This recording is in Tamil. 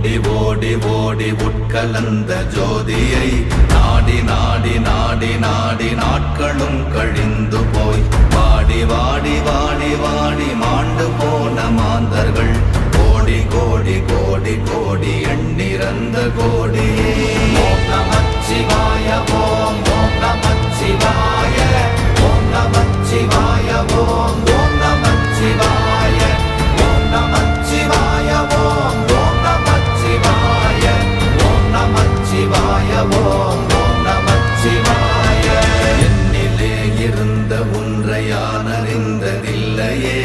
ஓடி ஓடி ஓடி உட்கலந்த ஜோதியை நாடி நாடி நாடி நாடி நாட்களும் கழிந்து போய் வாடி வாடி வாடி வாடி மாண்டு போன மாந்தர்கள் கோடி கோடி கோடி கோடி எண்ணிறந்த கோடி. ஓம் நமச்சிவாய ஓம் ஓம் நமச்சிவாய ஓம் நமச்சிவாய ஓம் ஓம் நமச்சிவாய ஓம் நமச்சிவாய ஓம் ஓம் நமச்சிவாய ஓம் நமச்சிவாய ஓம் ஓம் நமச்சிவாய. என்னிலே இருந்த ஒன்றை யான் அறிந்ததில்லையே